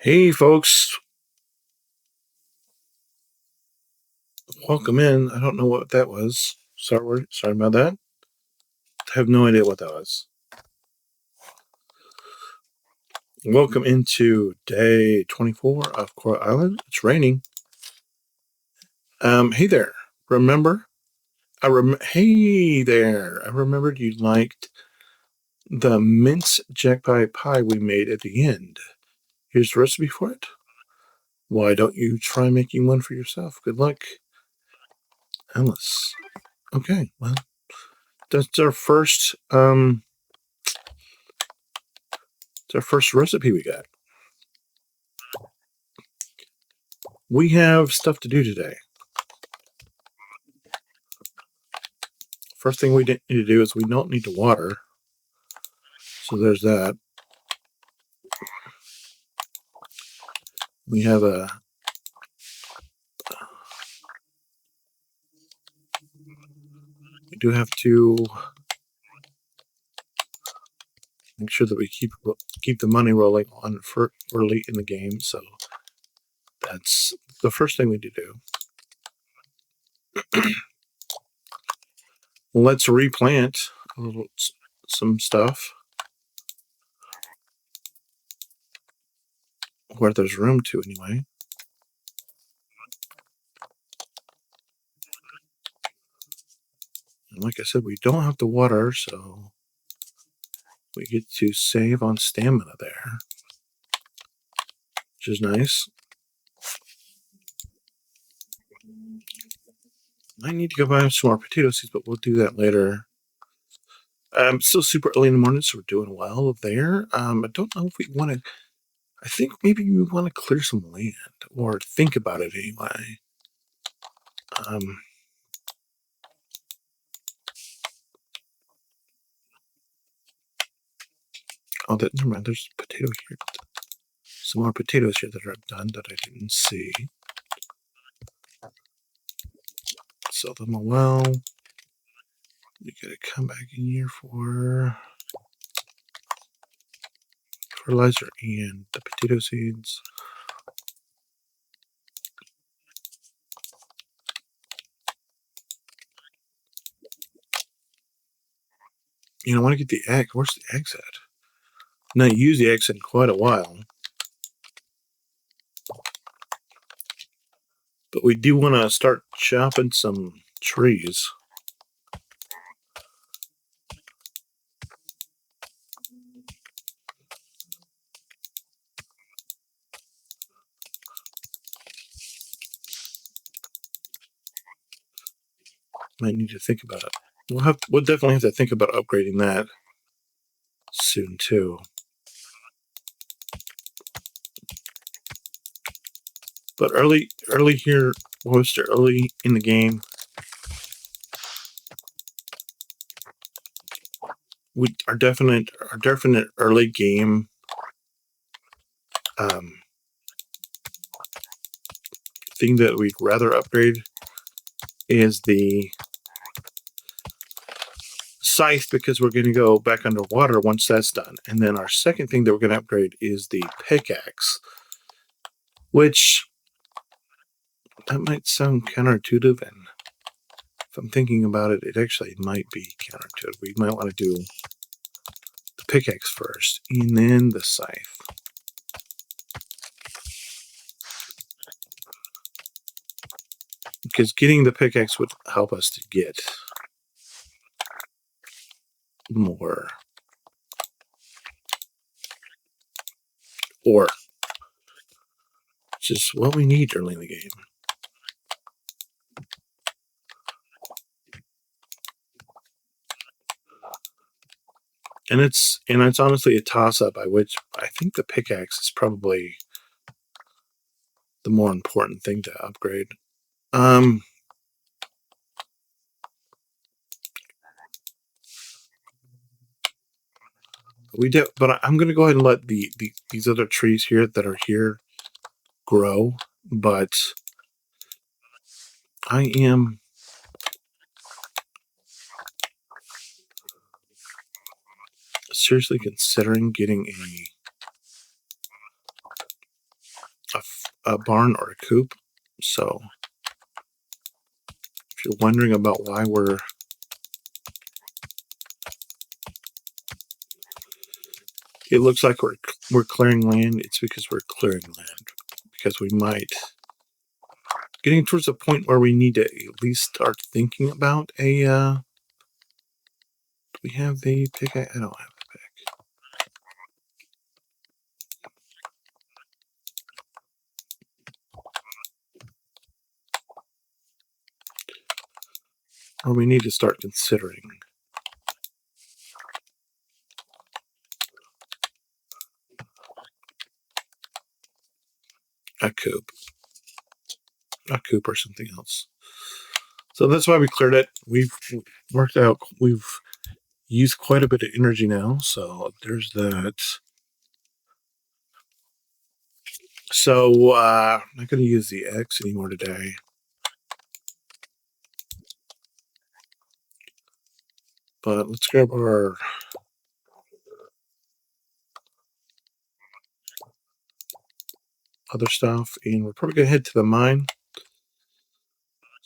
Hey, folks, welcome in. I don't know what that was. Sorry about that. I have no idea what that was. Welcome into day 24 of Coral Island. It's raining. Hey there. Hey there. I remembered you liked the mince jackpot pie we made at the end. Here's the recipe for it. Why don't you try making one for yourself? Good luck, Alice. Okay, well, that's our first recipe we got. We have stuff to do today. First thing we need to do is we don't need to water. So there's that. We have we do have to make sure that we keep the money rolling on for early in the game. So that's the first thing we need to do. Let's replant some stuff where there's room to anyway. And like I said, we don't have to water, so we get to save on stamina there, which is nice. I need to go buy some more potato seeds, but we'll do that later. Still super early in the morning, so we're doing well there. I don't know if we want to. I think maybe we want to clear some land, or think about it anyway. Never mind. There's a potato here. Some more potatoes here that are done that I didn't see. Sell them a well. You gotta come back in here for fertilizer and the potato seeds. I want to get the egg. Where's the eggs at? Not used the eggs in quite a while. But we do want to start chopping some trees. Might need to think about it. We'll definitely have to think about upgrading that soon too. But early here, most early in the game, our definite early game thing that we'd rather upgrade is the scythe, because we're going to go back underwater once that's done. And then our second thing that we're going to upgrade is the pickaxe, which that might sound counterintuitive, and if I'm thinking about it, it actually might be counterintuitive. We might want to do the pickaxe first and then the scythe. Because getting the pickaxe would help us to get more ore, which is what we need early in the game. And it's honestly a toss-up, by which I think the pickaxe is probably the more important thing to upgrade. But I'm going to go ahead and let these other trees here that are here grow. But I am seriously considering getting a barn or a coop. So if you're wondering about why it looks like we're clearing land, it's because we're clearing land. Because we might getting towards a point where we need to at least start thinking about a do we have the pickaxe? I don't have the pick. Or we need to start considering a coop or something else. So that's why we cleared it. We've worked out, we've used quite a bit of energy now, so there's that. So I'm not going to use the X anymore today. But let's grab our other stuff, and we're probably going to head to the mine.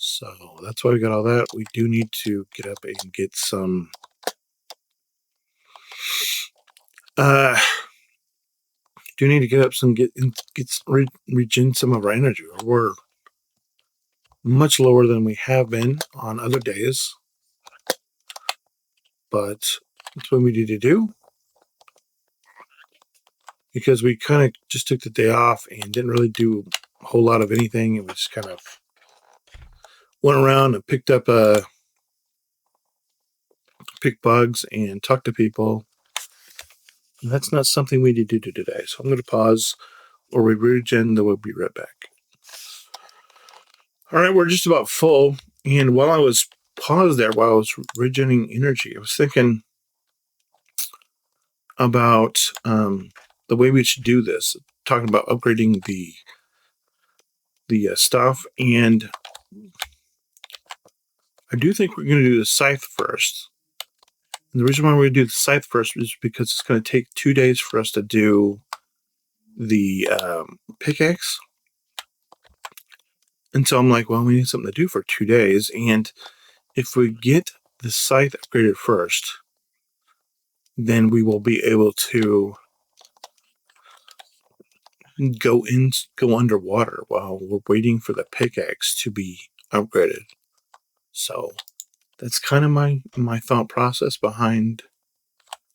So that's why we got all that. We do need to get up and get some do need to get up some regen some of our energy. We're much lower than we have been on other days, but that's what we need to do because we kind of just took the day off and didn't really do a whole lot of anything. It was just kind of went around and picked bugs and talked to people. And that's not something we need to do today. So I'm going to pause or we regen, then we'll be right back. All right, we're just about full. And while I was paused there, while I was regenerating energy, I was thinking about the way we should do this, talking about upgrading the stuff. And I do think we're going to do the scythe first. And the reason why we're going to do the scythe first is because it's going to take 2 days for us to do the pickaxe. And so I'm like, well, we need something to do for 2 days. And if we get the scythe upgraded first, then we will be able to go underwater while we're waiting for the pickaxe to be upgraded. So that's kind of my thought process behind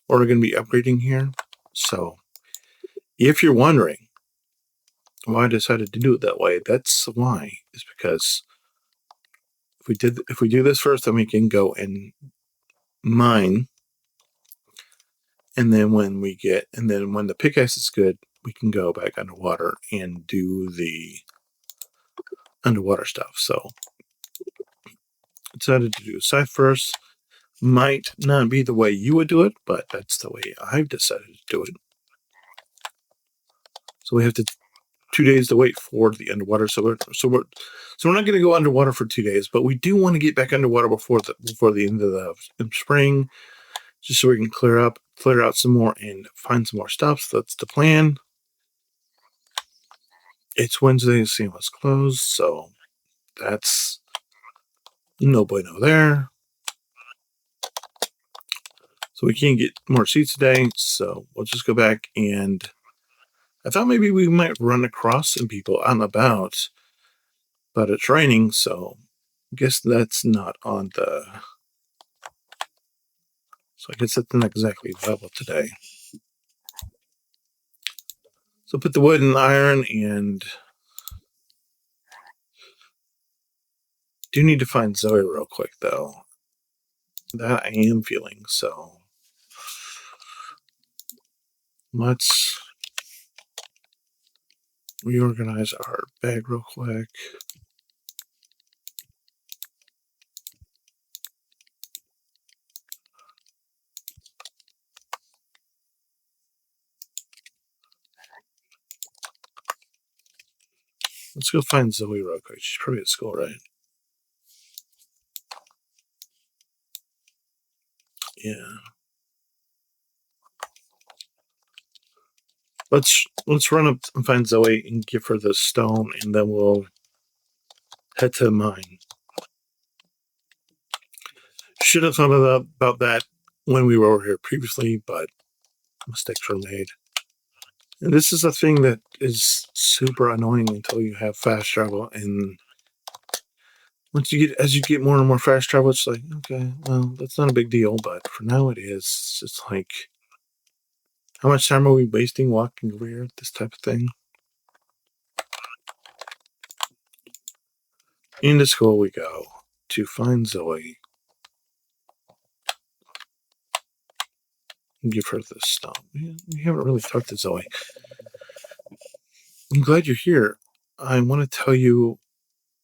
what we're going to be upgrading here. So if you're wondering why I decided to do it that way, that's why. Is because if we do this first, then we can go and mine, and then when the pickaxe is good, we can go back underwater and do the underwater stuff. So decided to do scythe first. Might not be the way you would do it, but that's the way I've decided to do it. So we have 2 days to wait for the underwater. So we're not going to go underwater for 2 days, but we do want to get back underwater before the end of the spring, just so we can clear out some more and find some more stuff. So that's the plan. It's Wednesday, seeing what's closed, so that's no bueno there. So we can't get more seeds today, so we'll just go back. And I thought maybe we might run across some people out and about, but it's raining, so I guess that's not on the... So I guess that's not exactly level today. So put the wood in the iron, and do need to find Zoe real quick, though. That I am feeling, so let's reorganize our bag real quick. Let's go find Zoe real quick. She's probably at school, right? Yeah. let's run up and find Zoe and give her the stone, and then we'll head to the mine. Should have thought about that when we were over here previously, but mistakes were made. And this is a thing that is super annoying until you have fast travel, and as you get more and more fast travel, it's like, okay, well, that's not a big deal, but for now it is. It's like, how much time are we wasting walking over here? This type of thing. Into school we go to find Zoe. And give her this stuff. We haven't really talked to Zoe. I'm glad you're here. I want to tell you.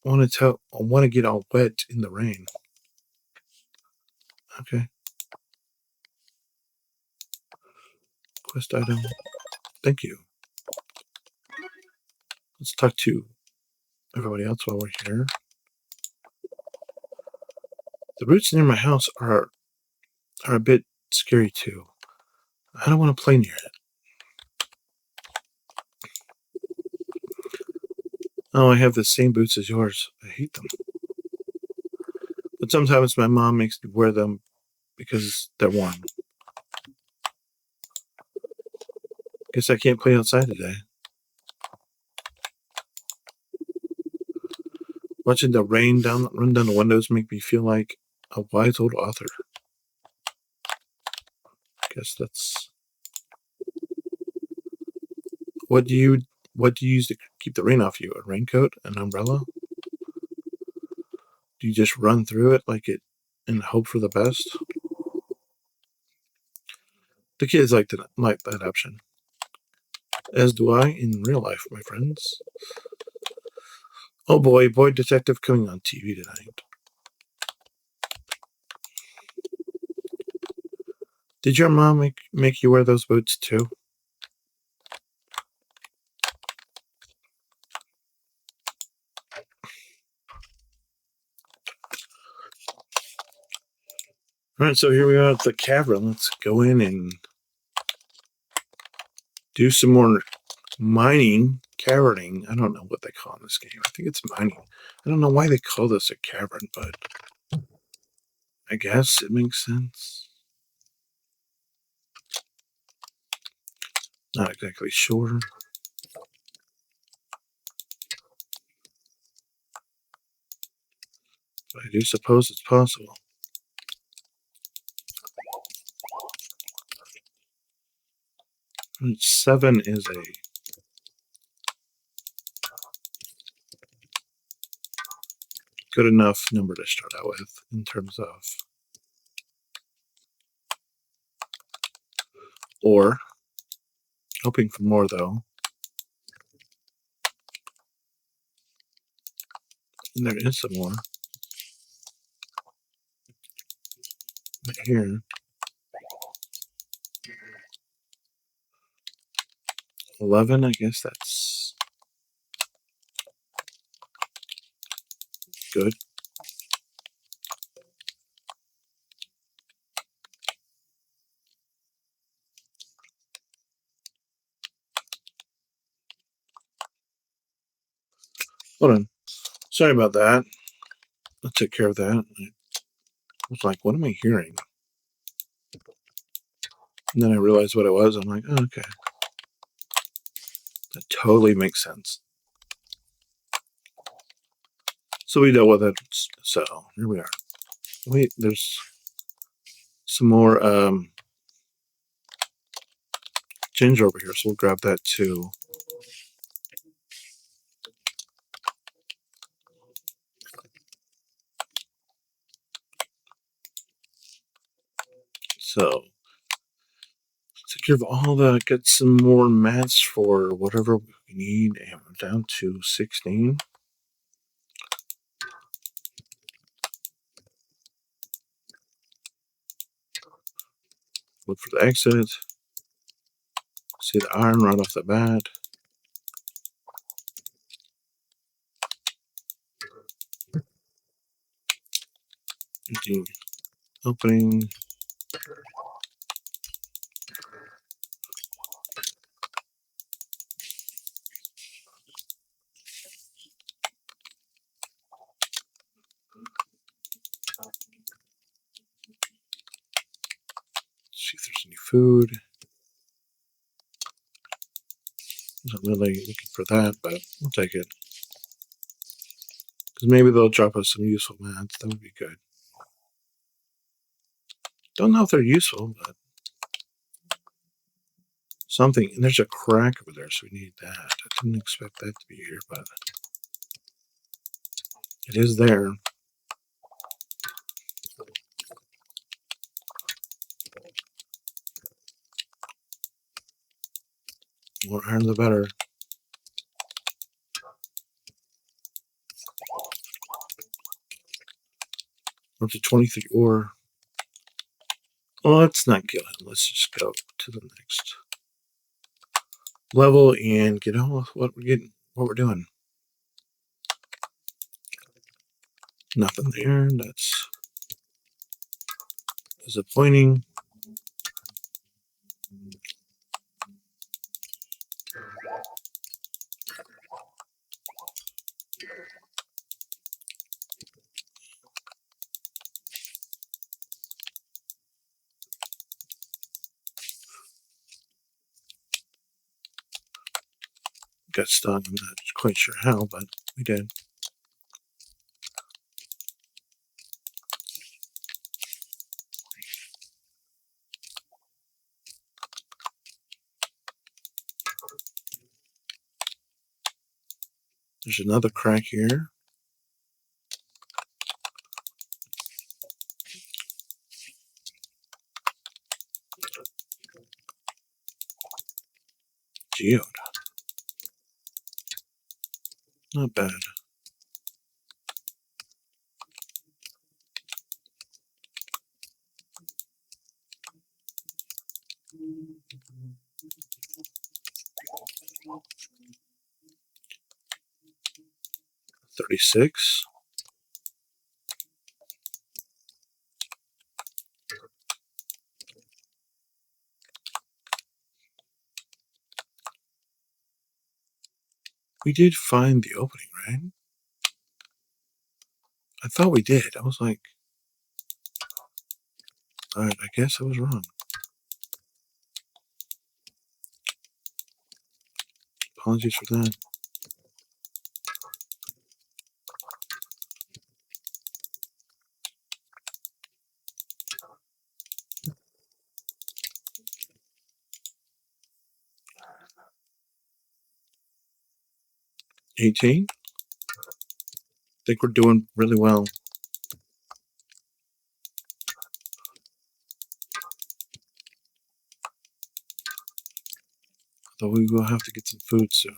I want to get all wet in the rain. Okay. Quest item. Thank you. Let's talk to everybody else while we're here. The roots near my house are a bit scary too. I don't want to play near it. Oh, I have the same boots as yours. I hate them. But sometimes my mom makes me wear them because they're warm. Guess I can't play outside today. Watching the rain run down the windows make me feel like a wise old author. I guess that's... What do you use to keep the rain off you? A raincoat? An umbrella? Do you just run through it like it and hope for the best? The kids like that option. As do I in real life, my friends. Oh boy, Boy Detective coming on TV tonight. Did your mom make you wear those boots too? Alright, so here we are at the cavern. Let's go in and do some more mining, caverning. I don't know what they call in this game. I think it's mining. I don't know why they call this a cavern, but I guess it makes sense. Not exactly sure. But I do suppose it's possible. And 7 is a good enough number to start out with in terms of ore. Hoping for more though. And there is some more. Right here. 11, I guess that's good. Hold on. Sorry about that. I took care of that. I was like, what am I hearing? And then I realized what it was. I'm like, oh, okay. That totally makes sense. So we dealt with it. So here we are. Wait, there's some more ginger over here, so we'll grab that too. So take care of all that. Get some more mats for whatever we need, and we're down to 16. Look for the exit. See the iron right off the bat. Empty opening. food. Not really looking for that, but we'll take it. Because maybe they'll drop us some useful mats. That would be good. Don't know if they're useful, but something. And there's a crack over there, so we need that. I didn't expect that to be here, but it is there. More iron, the better. Up to 23 ore. Well, let's not kill him. Let's just go to the next level and get on with what we're getting, what we're doing. Nothing there. That's disappointing. Got stung. I'm not quite sure how, but we did. There's another crack here. Geode. Not bad. $36. We did find the opening, right? I thought we did. I was like, alright, I guess I was wrong. Apologies for that. $18. I think we're doing really well. Though we will have to get some food soon.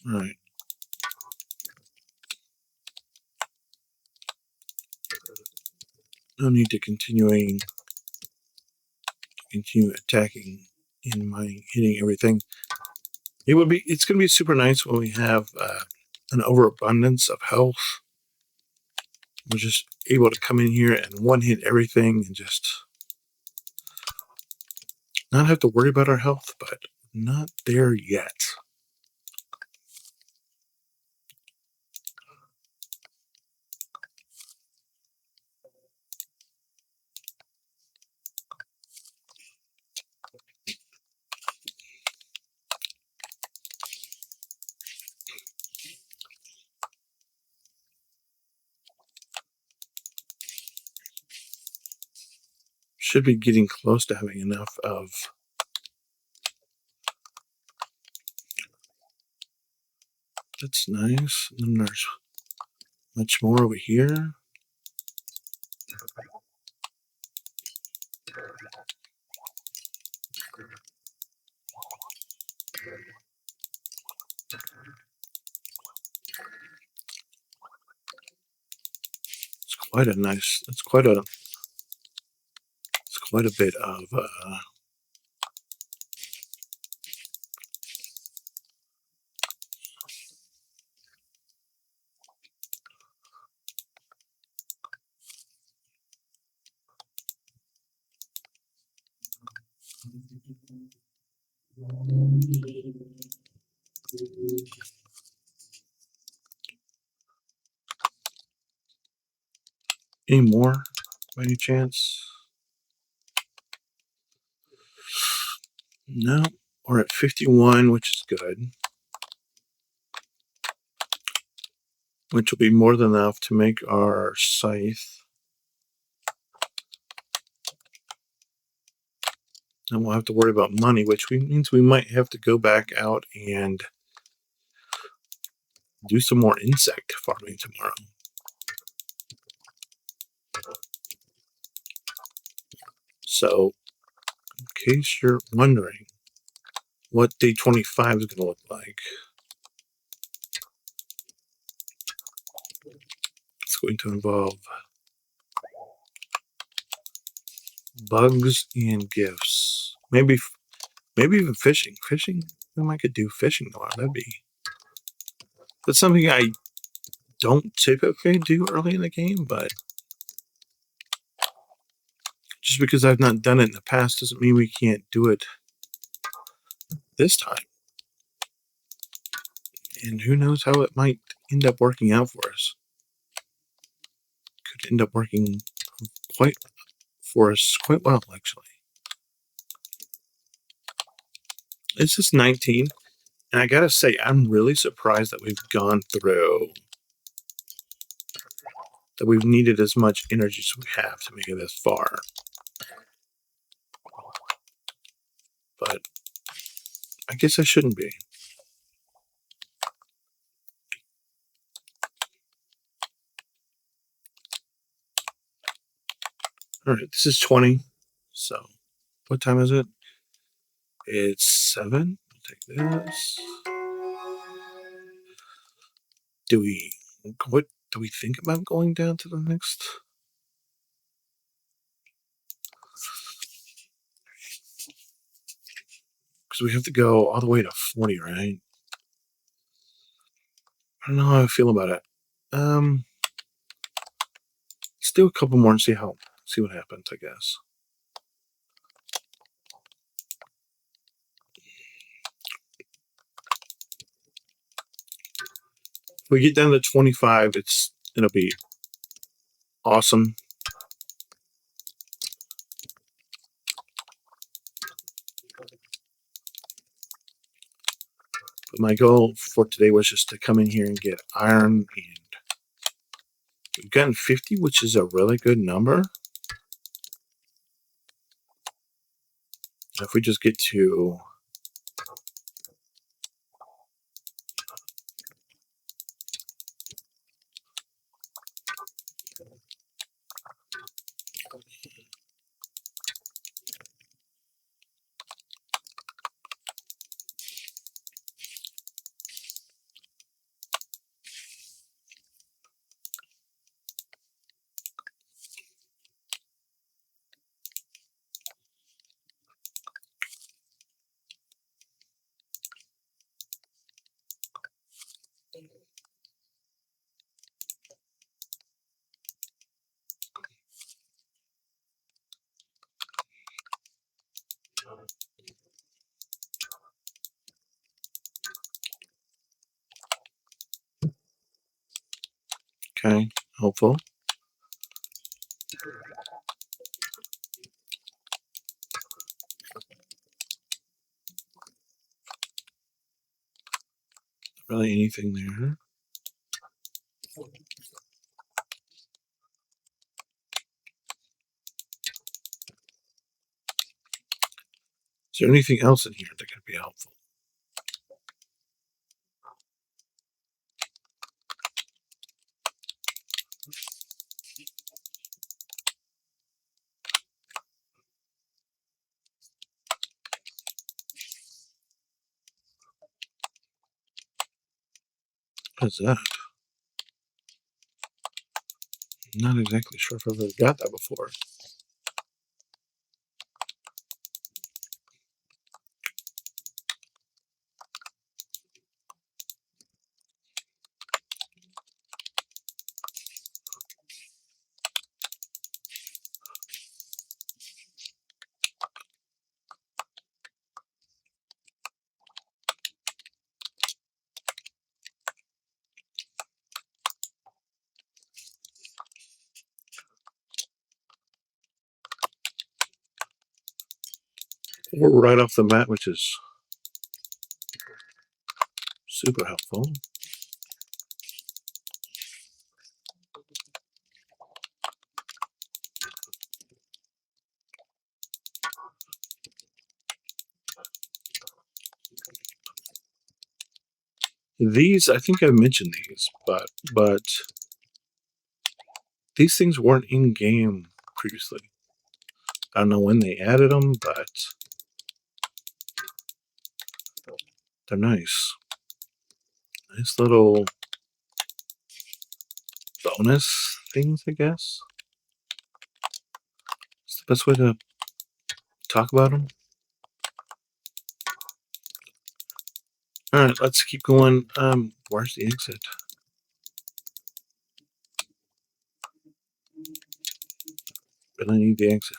Alright. No need to continue attacking in my hitting everything. It's gonna be super nice when we have an overabundance of health. We're just able to come in here and one hit everything and just not have to worry about our health, but not there yet. Should be getting close to having enough of that's nice. And then there's much more over here. It's quite a nice. It's quite a bit of any more by any chance? No, we're at 51, which is good. Which will be more than enough to make our scythe. And we'll have to worry about money, which means we might have to go back out and do some more insect farming tomorrow. So, in case you're wondering what day 25 is going to look like, it's going to involve bugs and gifts. Maybe even fishing. Fishing? We might could do fishing tomorrow. That's something I don't typically do early in the game, but just because I've not done it in the past doesn't mean we can't do it this time. And who knows how it might end up working out for us. Could end up working quite well, actually. It's just 19, and I gotta say, I'm really surprised that we've gone through, that we've needed as much energy as we have to make it this far. But I guess I shouldn't be. All right, this is 20. So, what time is it? It's 7. I'll take this. Do we think about going down to the next? Because we have to go all the way to 40, right? I don't know how I feel about it. Let's do a couple more and see what happens, I guess. If we get down to 25, it'll be awesome. But my goal for today was just to come in here and get iron, and we've gotten 50, which is a really good number. If we just get to okay, hopeful. Really anything there. Is there anything else in here that could be helpful? What is that? I'm not exactly sure if I've ever got that before. right off the mat, which is super helpful. These, I think I mentioned these, but these things weren't in game previously. I don't know when they added them, but they're nice. Nice little bonus things, I guess. It's the best way to talk about them. All right, let's keep going. Where's the exit? Really need the exit.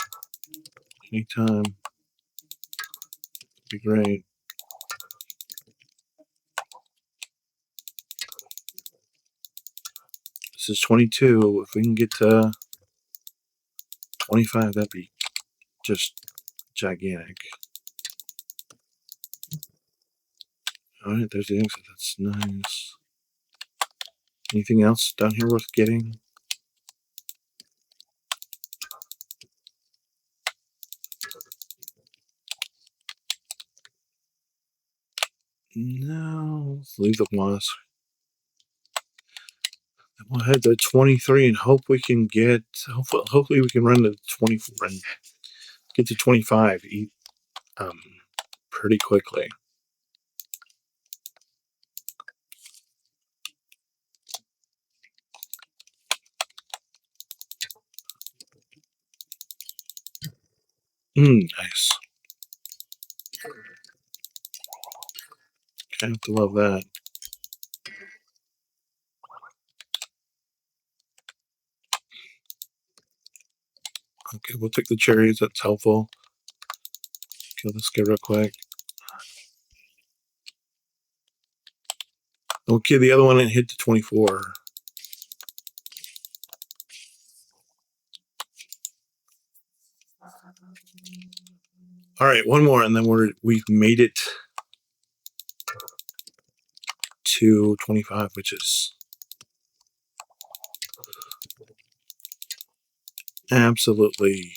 Anytime. Be great. This is 22. If we can get to 25, that'd be just gigantic. All right, there's the exit. That's nice. Anything else down here worth getting? No. Let's leave the moss. We'll head to 23 and hope we can get. Hopefully, we can run to 24 and get to 25 pretty quickly. Nice. I have to love that. Okay, we'll take the cherries. That's helpful. Kill this guy real quick. Okay, the other one and hit to 24. All right, one more, and then we've made it to 25, which is absolutely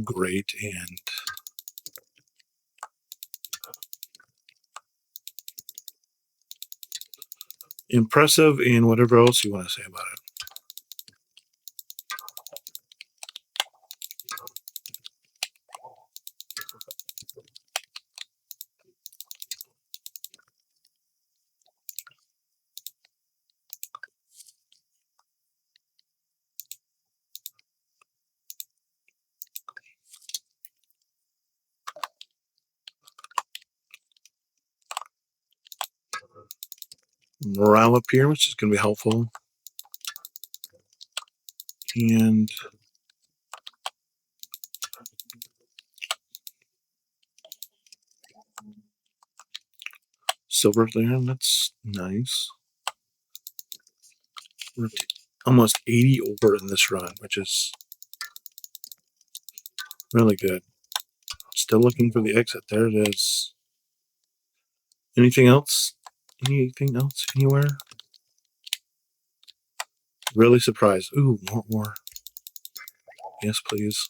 great and impressive, and whatever else you want to say about it. Morale up here, which is going to be helpful. And silver there, that's nice. We're almost 80 over in this run, which is really good. Still looking for the exit. There it is. Anything else? Anything else anywhere? Really surprised. Ooh, more. Yes, please.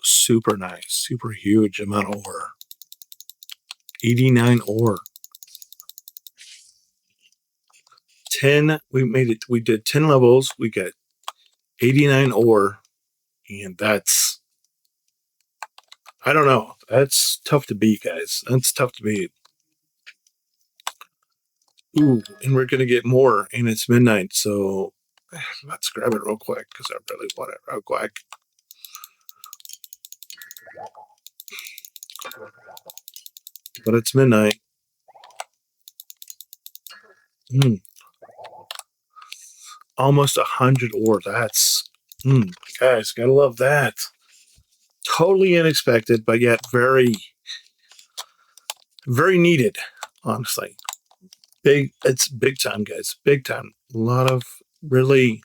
Super nice. Super huge amount of ore. 89 ore. 10. We made it. We did 10 levels. We got 89 ore. And that's, I don't know. That's tough to beat, guys. That's tough to beat. Ooh, and we're going to get more, and it's midnight, so let's grab it real quick because I really want it real quick. But it's midnight. Almost 100 ore. That's, guys, gotta love that. Totally unexpected, but yet very, very needed, honestly. It's big time, guys. Big time. A lot of really,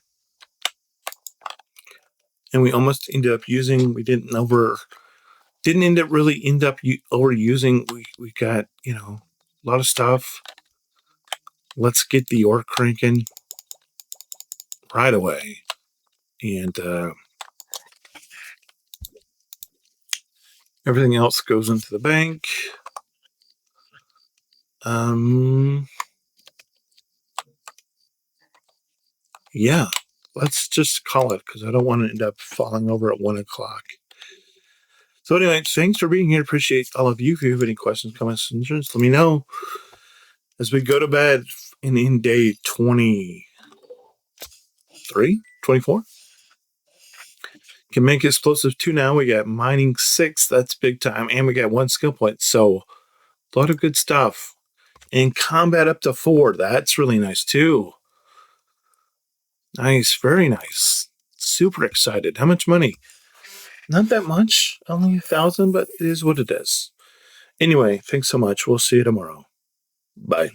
and we almost ended up using. We didn't end up really overusing. We got a lot of stuff. Let's get the ore cranking right away, and everything else goes into the bank. Yeah, let's just call it because I don't want to end up falling over at 1 o'clock. So anyway, thanks for being here. Appreciate all of you. If you have any questions, comments, concerns, let me know. As we go to bed in day 23, 24. Can make explosive 2 now. We got mining 6. That's big time. And we got 1 skill point. So a lot of good stuff. And combat up to 4. That's really nice too. Nice. Very nice. Super excited. How much money? Not that much. Only 1,000, but it is what it is. Anyway, thanks so much. We'll see you tomorrow. Bye.